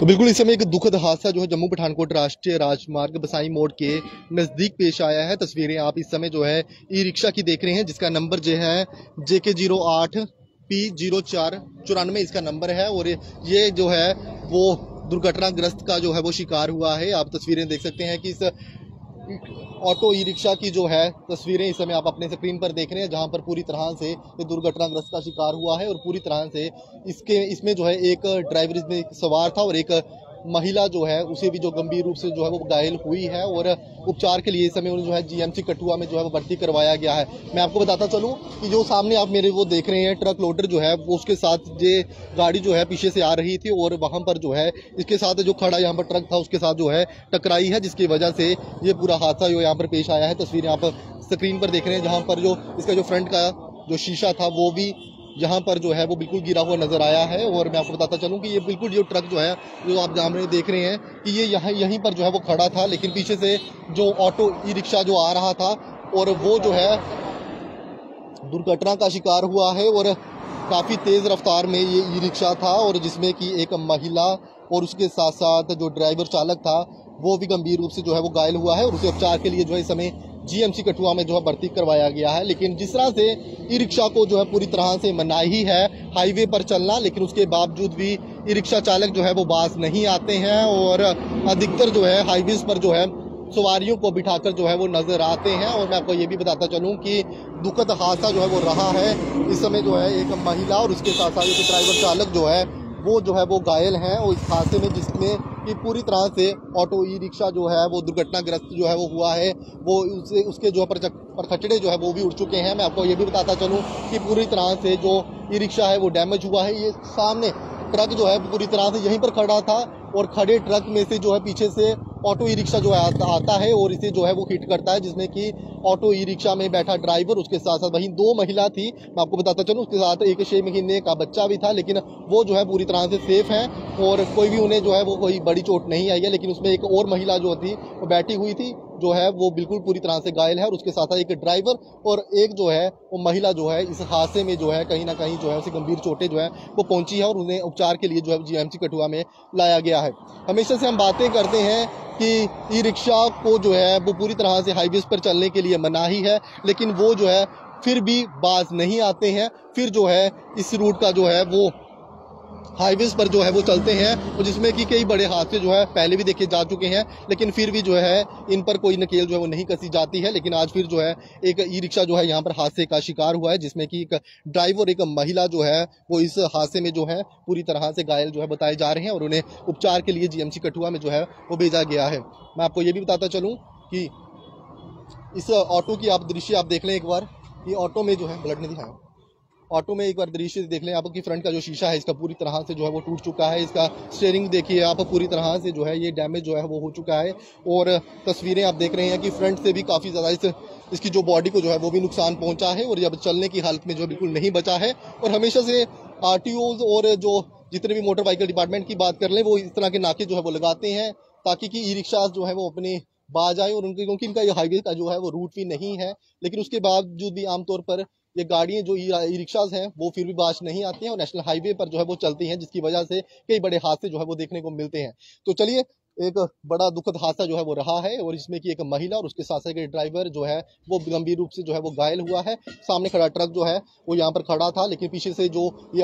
तो बिल्कुल इस समय एक दुखद हादसा जो है जम्मू पठानकोट राष्ट्रीय राजमार्ग बसाई मोड़ के नजदीक पेश आया है। तस्वीरें आप इस समय जो है ई रिक्शा की देख रहे हैं, जिसका नंबर जो है JK08P0494 इसका नंबर है। और ये जो है वो दुर्घटनाग्रस्त का जो है वो शिकार हुआ है। आप तस्वीरें देख सकते हैं कि इस ऑटो ई रिक्शा की जो है तस्वीरें इस समय आप अपने स्क्रीन पर देख रहे हैं, जहां पर पूरी तरह से ये दुर्घटनाग्रस्त का शिकार हुआ है। और पूरी तरह से इसमें जो है एक ड्राइवर इसमें सवार था और एक महिला जो है उसे भी जो गंभीर रूप से जो है वो घायल हुई है। और उपचार के लिए इस समय उन्हें जो है जीएमसी कठुआ में जो है वो भर्ती करवाया गया है। मैं आपको बताता चलूं कि जो सामने आप मेरे वो देख रहे हैं ट्रक लोडर जो है वो उसके साथ ये गाड़ी जो है पीछे से आ रही थी और वहां पर जो है इसके साथ जो खड़ा यहाँ पर ट्रक था उसके साथ जो है टकराई है, जिसकी वजह से ये पूरा हादसा जो यहाँ पर पेश आया है। तस्वीरें आप स्क्रीन पर देख रहे हैं, जहां पर जो इसका जो फ्रंट का जो शीशा था वो भी यहाँ पर जो है वो बिल्कुल गिरा हुआ नजर आया है। और मैं आपको बताता चलूं कि ये बिल्कुल जो ट्रक जो है जो आप सामने देख रहे हैं कि ये यहीं पर जो है वो खड़ा था, लेकिन पीछे से जो ऑटो ई रिक्शा जो आ रहा था और वो जो है दुर्घटना का शिकार हुआ है। और काफी तेज रफ्तार में ये ई रिक्शा था और जिसमें कि एक महिला और उसके साथ साथ जो ड्राइवर चालक था वो भी गंभीर रूप से जो है वो घायल हुआ है। और उसे उपचार के लिए जो है इस समय जीएमसी कठुआ में जो है भर्ती करवाया गया है। लेकिन जिस तरह से ई रिक्शा को जो है पूरी तरह से मनाही है हाईवे पर चलना, लेकिन उसके बावजूद भी ई रिक्शा चालक जो है वो बाज नहीं आते हैं और अधिकतर जो है हाईवेज पर जो है सवारियों को बिठाकर जो है वो नजर आते हैं। और मैं आपको ये भी बताता चलूं कि दुखद हादसा जो है वो रहा है। इस समय जो है एक महिला और उसके साथ साथ एक ड्राइवर चालक जो है वो घायल हैं और इस हादसे में, जिसमें कि पूरी तरह से ऑटो ई रिक्शा जो है वो दुर्घटनाग्रस्त जो है वो हुआ है। वो उसके जो परखचड़े जो है वो भी उड़ चुके हैं। मैं आपको ये भी बताता चलूं कि पूरी तरह से जो ई रिक्शा है वो डैमेज हुआ है। ये सामने ट्रक जो है पूरी तरह से यहीं पर खड़ा था और खड़े ट्रक में से जो है पीछे से ऑटो ई रिक्शा जो है आता है और इसे जो है वो हिट करता है, जिसमें कि ऑटो ई रिक्शा में बैठा ड्राइवर उसके साथ साथ वहीं दो महिला थी। मैं आपको बताता चलूं उसके साथ एक 6 महीने का बच्चा भी था, लेकिन वो जो है पूरी तरह से सेफ है और कोई भी उन्हें जो है वो कोई बड़ी चोट नहीं आई है। लेकिन उसमें एक और महिला जो थी वो बैठी हुई थी जो है वो बिल्कुल पूरी तरह से घायल है। और उसके साथ साथ एक ड्राइवर और एक जो है वो महिला जो है इस हादसे में जो है कहीं ना कहीं जो है उसे गंभीर चोटें जो है वो पहुंची है और उन्हें उपचार के लिए जो है जीएमसी कठुआ में लाया गया है। हमेशा से हम बातें करते हैं कि ई रिक्शा को जो है वो पूरी तरह से हाईवेज पर चलने के लिए मनाही है, लेकिन वो जो है फिर भी बाज नहीं आते हैं। फिर जो है इस रूट का जो है वो हाईवेज पर जो है वो चलते हैं और जिसमें कि कई बड़े हादसे जो है पहले भी देखे जा चुके हैं, लेकिन फिर भी जो है इन पर कोई नकेल जो है वो नहीं कसी जाती है। लेकिन आज फिर जो है एक ई रिक्शा जो है यहाँ पर हादसे का शिकार हुआ है, जिसमें कि एक ड्राइवर और एक महिला जो है वो इस हादसे में जो है पूरी तरह से घायल जो है बताए जा रहे हैं और उन्हें उपचार के लिए जीएमसी कठुआ में जो है वो भेजा गया है। मैं आपको ये भी बताता चलूँ कि इस ऑटो की आप दृश्य आप देख लें एक बार। ये ऑटो में जो है ब्लड नहीं दिखाया, ऑटो में एक बार दृश्य देख लें आपकी फ्रंट का जो शीशा है इसका पूरी तरह से जो है वो टूट चुका है। इसका स्टीयरिंग देखिए आप, पूरी तरह से जो है ये डैमेज जो है वो हो चुका है। और तस्वीरें आप देख रहे हैं कि फ्रंट से भी काफ़ी ज़्यादा इसकी जो बॉडी को जो है वो भी नुकसान पहुंचा है और अब चलने की हालत में जो है बिल्कुल नहीं बचा है। और हमेशा से आरटीओज और जो जितने भी मोटर व्हीकल डिपार्टमेंट की बात कर लें वो इस तरह के नाके जो है वो लगाते हैं ताकि कि ई रिक्शा जो है वो अपनी बाज आए और उनके, क्योंकि इनका ये हाईवे का जो है वो रूट भी नहीं है, लेकिन उसके बावजूद भी आमतौर पर ये गाड़ियां जो ई रिक्शाज हैं वो फिर भी बाज नहीं आती हैं और नेशनल हाईवे पर जो है वो चलती हैं, जिसकी वजह से कई बड़े हादसे जो है वो देखने को मिलते हैं। तो चलिए, एक बड़ा दुखद हादसा जो है वो रहा है और इसमें कि एक महिला और उसके साथ साथ एक ड्राइवर जो है वो गंभीर रूप से जो है वो घायल हुआ है। सामने खड़ा ट्रक जो है वो यहाँ पर खड़ा था, लेकिन पीछे से जो ये